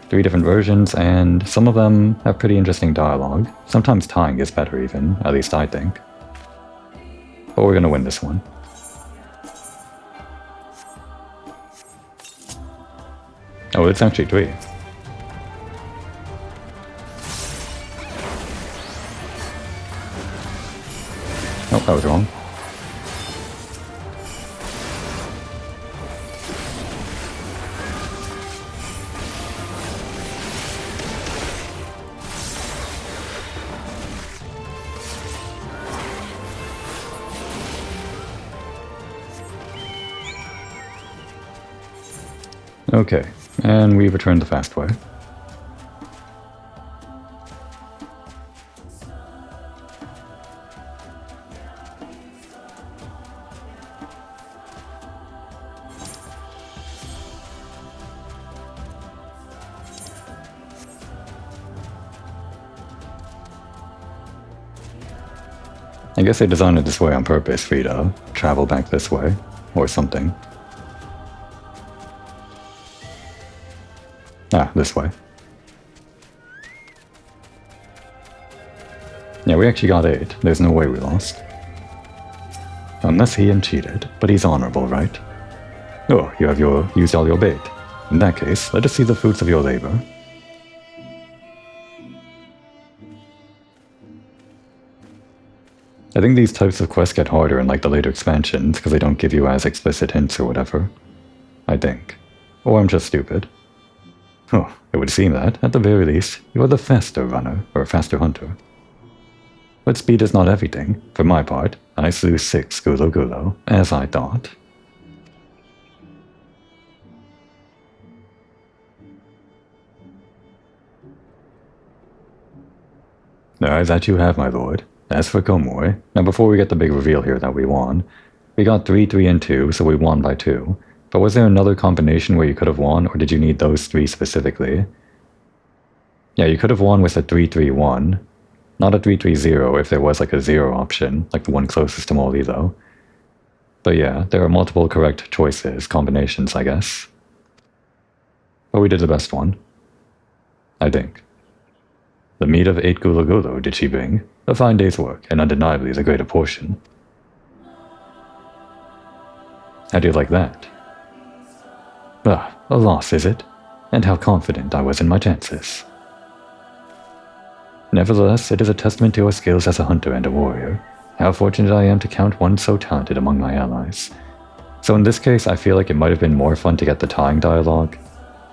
3 different versions, and some of them have pretty interesting dialogue. Sometimes tying is better even, at least I think. But we're gonna win this one. Oh, it's actually 3. Oh, that was wrong. Okay, and we returned the fast way. I guess they designed it this way on purpose for you to travel back this way, or something. Ah, this way. Yeah, we actually got 8. There's no way we lost. Unless Hien cheated, but he's honorable, right? Oh, you have used all your bait. In that case, let us see the fruits of your labor. I think these types of quests get harder in like the later expansions because they don't give you as explicit hints or whatever. I think. Or I'm just stupid. Oh, it would seem that, at the very least, you are the faster runner, or faster hunter. But speed is not everything. For my part, I slew 6 Gulo Gulo, as I thought. That you have, my lord. As for Komoy, now before we get the big reveal here that we won, we got 3, 3, and 2, so we won by 2. But was there another combination where you could have won, or did you need those 3 specifically? Yeah, you could have won with a 3-3-1. Not a 3-3-0 if there was like a 0 option, like the one closest to Molly though. But yeah, there are multiple correct choices, combinations, I guess. But we did the best one. I think. The meat of 8 Gulo Gulo did she bring, a fine day's work, and undeniably the greater portion. How do you like that? Ah, a loss, is it? And how confident I was in my chances. Nevertheless, it is a testament to your skills as a hunter and a warrior. How fortunate I am to count one so talented among my allies. So in this case, I feel like it might have been more fun to get the tying dialogue.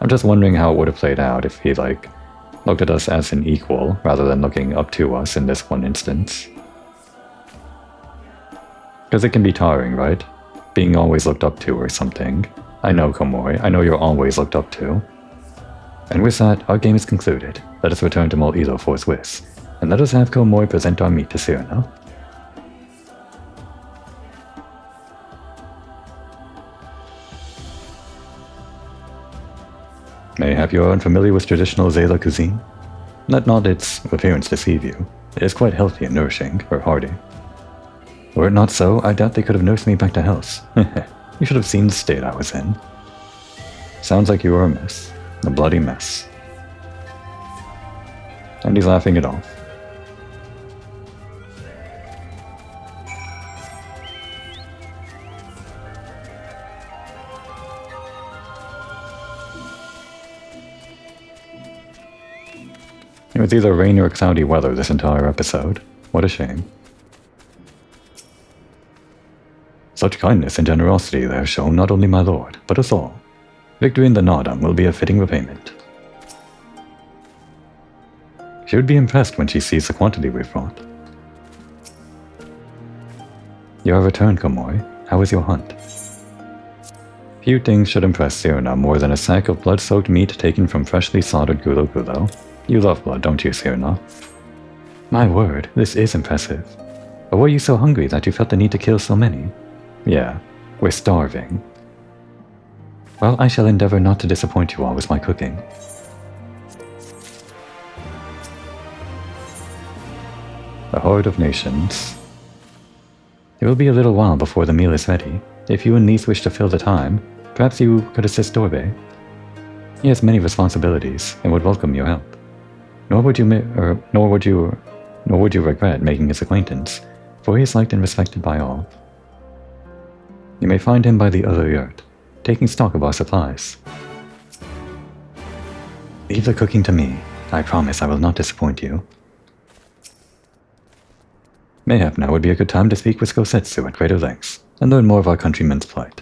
I'm just wondering how it would have played out if he, like, looked at us as an equal, rather than looking up to us in this one instance. Because it can be tiring, right? Being always looked up to or something. I know, Komoy, I know you're always looked up to. And with that, our game is concluded. Let us return to Mol Ilo forthwith, and let us have Komoy present our meat to Cyrano. Mayhap you are unfamiliar with traditional Zayla cuisine? Let not its appearance deceive you. It is quite healthy and nourishing, or hearty. Were it not so, I doubt they could have nursed me back to health. You should have seen the state I was in. Sounds like you were a mess. A bloody mess. And he's laughing it off. It was either rain or cloudy weather this entire episode. What a shame. Such kindness and generosity they have shown not only my lord, but us all. Victory in the Nardam will be a fitting repayment. She would be impressed when she sees the quantity we've brought. You have returned, Komoy. How was your hunt? Few things should impress Cyrano more than a sack of blood-soaked meat taken from freshly slaughtered Gulo Gulo. You love blood, don't you, Cyrano? My word, this is impressive. But were you so hungry that you felt the need to kill so many? Yeah, we're starving. Well, I shall endeavor not to disappoint you all with my cooking. The Horde of Nations. It will be a little while before the meal is ready. If you and Neith wish to fill the time, perhaps you could assist Dorbe. He has many responsibilities and would welcome your help. Nor would you regret making his acquaintance, for he is liked and respected by all. You may find him by the other yurt, taking stock of our supplies. Leave the cooking to me. I promise I will not disappoint you. Mayhap now would be a good time to speak with Gosetsu at greater lengths, and learn more of our countrymen's plight.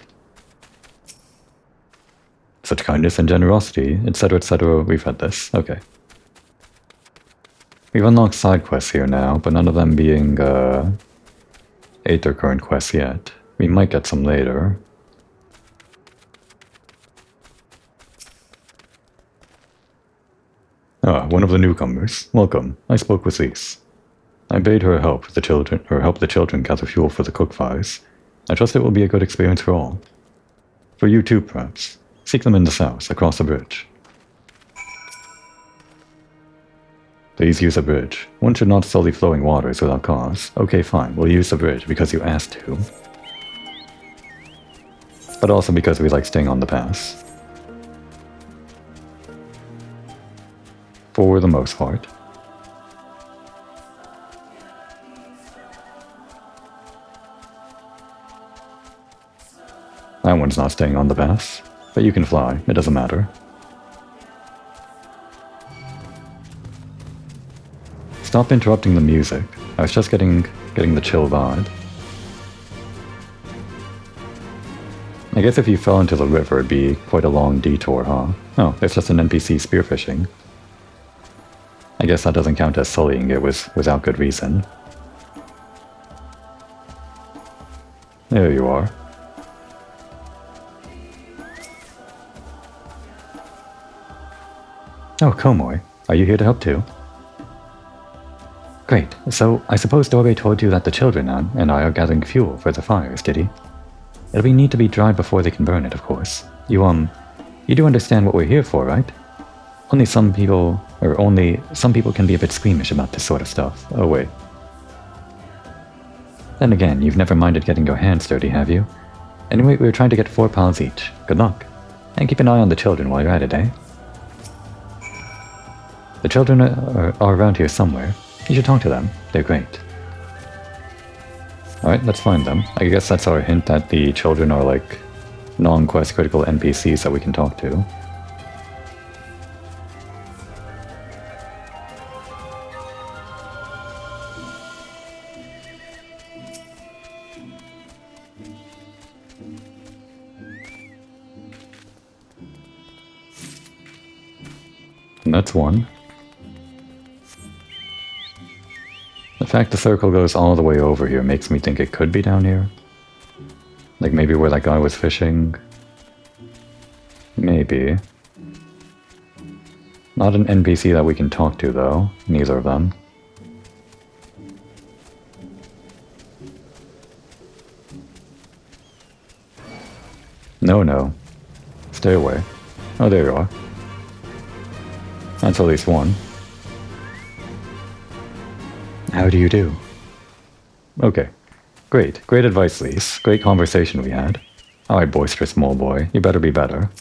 Such kindness and generosity, etc., we've had this. Okay. We've unlocked side quests here now, but none of them being, Aether current quests yet. We might get some later. Ah, one of the newcomers. Welcome. I spoke with Lise. I bade her help the children gather fuel for the cook fires. I trust it will be a good experience for all. For you too, perhaps. Seek them in the south, across the bridge. Please use the bridge. One should not sully flowing waters without cause. Okay, fine, we'll use the bridge because you asked to. But also because we like staying on the pass. For the most part. That one's not staying on the pass. But you can fly, it doesn't matter. Stop interrupting the music. I was just getting the chill vibe. I guess if you fell into the river, it'd be quite a long detour, huh? Oh, it's just an NPC spearfishing. I guess that doesn't count as sullying it without good reason. There you are. Oh, Komoy, are you here to help too? Great, so I suppose Dore told you that the children and I are gathering fuel for the fires, did he? It'll be neat to be dry before they can burn it, of course. You do understand what we're here for, right? Only some people can be a bit squeamish about this sort of stuff. Oh wait. Then again, you've never minded getting your hands dirty, have you? Anyway, we're trying to get 4 piles each. Good luck. And keep an eye on the children while you're at it, eh? The children are around here somewhere. You should talk to them. They're great. Alright, let's find them. I guess that's our hint that the children are like non-quest critical NPCs that we can talk to. And that's one. The fact the circle goes all the way over here makes me think it could be down here. Like maybe where that guy was fishing. Maybe. Not an NPC that we can talk to though, neither of them. No. Stay away. Oh, there you are. That's at least one. How do you do? Okay. Great advice, Lise. Great conversation we had. Alright, boisterous mole boy, you better be better.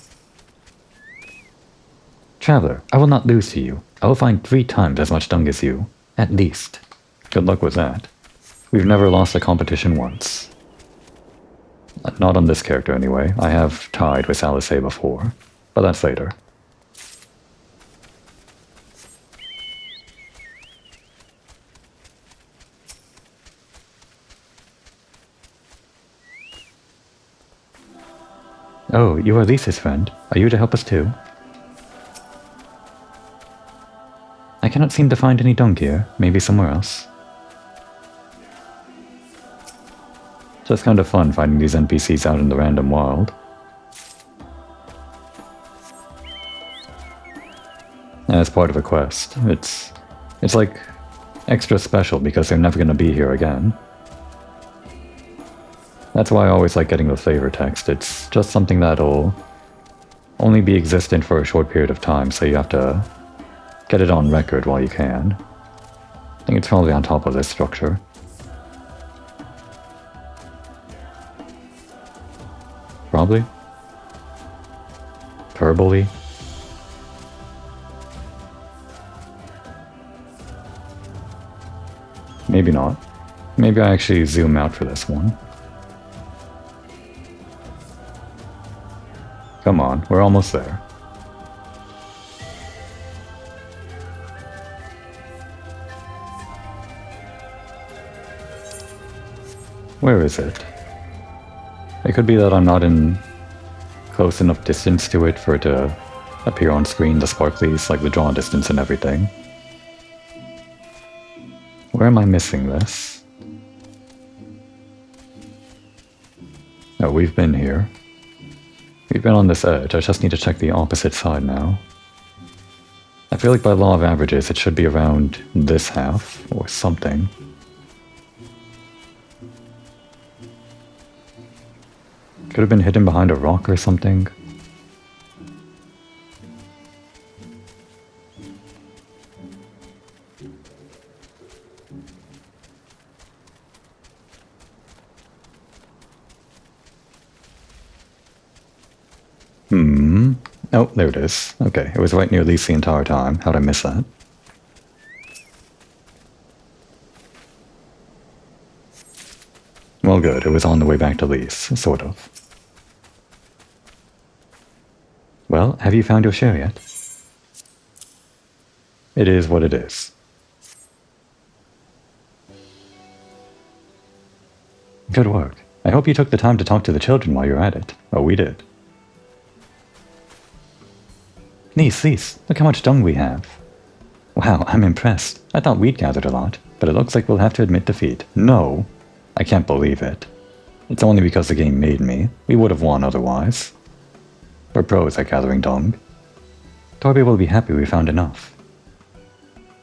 Traveler, I will not lose to you. I will find 3 times as much dung as you. At least. Good luck with that. We've never lost a competition once. Not on this character anyway. I have tied with Alice before. But that's later. Oh, you are Lisa's friend. Are you to help us too? I cannot seem to find any dung here. Maybe somewhere else. Just kind of fun finding these NPCs out in the random world. As part of a quest. It's like extra special because they're never going to be here again. That's why I always like getting the flavor text. It's just something that'll only be existent for a short period of time, so you have to get it on record while you can. I think it's probably on top of this structure. Probably. Verbally. Maybe not. Maybe I actually zoom out for this one. Come on, we're almost there. Where is it? It could be that I'm not in close enough distance to it for it to appear on screen, the sparklies, like the draw distance and everything. Where am I missing this? Oh, we've been here. We've been on this edge, I just need to check the opposite side now. I feel like by law of averages it should be around this half, or something. Could have been hidden behind a rock or something. Oh, there it is. Okay, it was right near Lise the entire time. How'd I miss that? Well, good. It was on the way back to Lise, sort of. Well, have you found your share yet? It is what it is. Good work. I hope you took the time to talk to the children while you're at it. Oh, we did. Niece, look how much dung we have. Wow, I'm impressed. I thought we'd gathered a lot, but it looks like we'll have to admit defeat. No! I can't believe it. It's only because the game made me. We would have won otherwise. We're pros at gathering dung. Dorbe will be happy we found enough.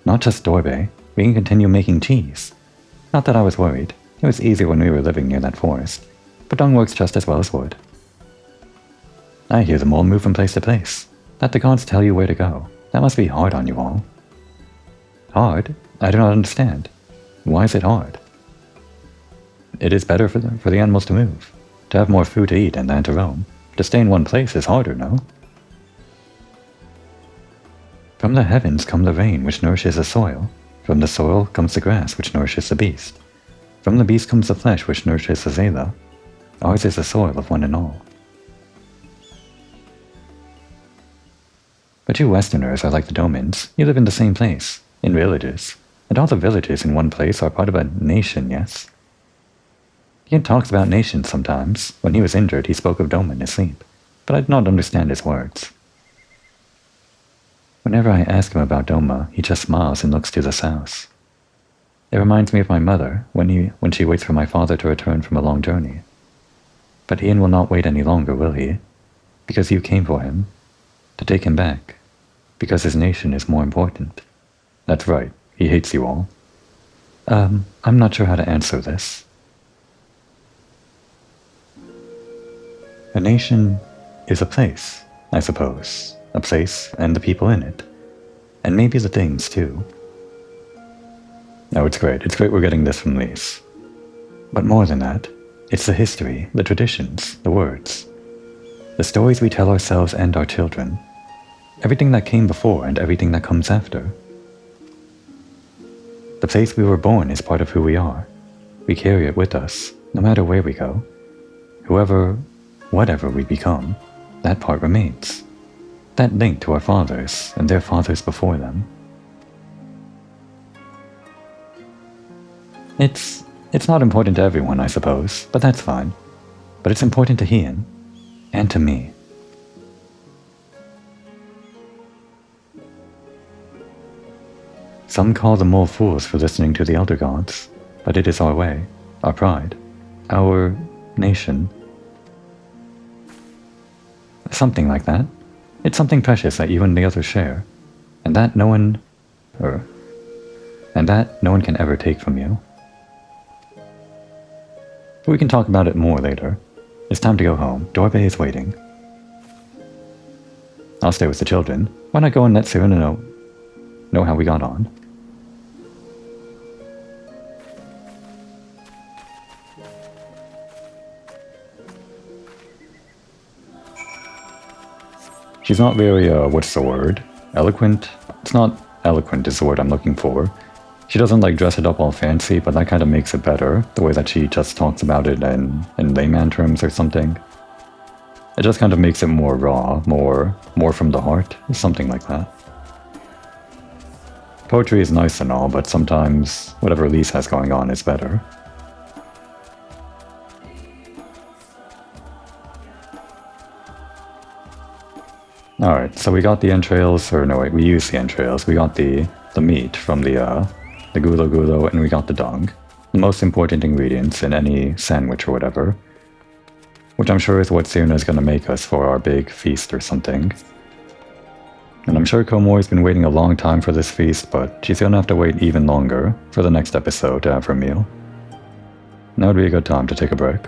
Not just Dorbe, we can continue making cheese. Not that I was worried. It was easier when we were living near that forest, but dung works just as well as wood. I hear them all move from place to place. Let the gods tell you where to go. That must be hard on you all. Hard? I do not understand. Why is it hard? It is better for the animals to move, to have more food to eat and than to roam. To stay in one place is harder, no? From the heavens comes the rain, which nourishes the soil. From the soil comes the grass, which nourishes the beast. From the beast comes the flesh, which nourishes the Zela. Ours is the soil of one and all. But you Westerners are like the Domans. You live in the same place, in villages. And all the villages in one place are part of a nation, yes? He talks about nations sometimes. When he was injured, he spoke of Doma in his sleep. But I did not understand his words. Whenever I ask him about Doma, he just smiles and looks to the south. It reminds me of my mother, when she waits for my father to return from a long journey. But Ian will not wait any longer, will he? Because you came for him. To take him back. Because his nation is more important. That's right, he hates you all. I'm not sure how to answer this. A nation is a place, I suppose. A place and the people in it. And maybe the things, too. No, it's great. It's great we're getting this from Lise. But more than that, it's the history, the traditions, the words. The stories we tell ourselves and our children. Everything that came before and everything that comes after. The place we were born is part of who we are. We carry it with us, no matter where we go. Whatever we become, that part remains. That link to our fathers and their fathers before them. It's not important to everyone, I suppose, but that's fine. But it's important to Ian, and to me. Some call the mole fools for listening to the elder gods, but it is our way, our pride, our nation. Something like that. It's something precious that you and the others share, and that no one can ever take from you. But we can talk about it more later. It's time to go home. Dorbe is waiting. I'll stay with the children. Why not go and let Serena know how we got on? She's not very, what's the word? Eloquent? It's not eloquent is the word I'm looking for. She doesn't like dress it up all fancy, but that kind of makes it better. The way that she just talks about it in layman terms or something. It just kind of makes it more raw, more from the heart, something like that. Poetry is nice and all, but sometimes whatever Lise has going on is better. Alright, so we got the entrails, or no wait, we used the entrails. We got the meat from the gulo gulo, and we got the dung. The most important ingredients in any sandwich or whatever. Which I'm sure is what Serena's gonna make us for our big feast or something. And I'm sure Komori's been waiting a long time for this feast, but she's gonna have to wait even longer for the next episode to have her meal. Now would be a good time to take a break.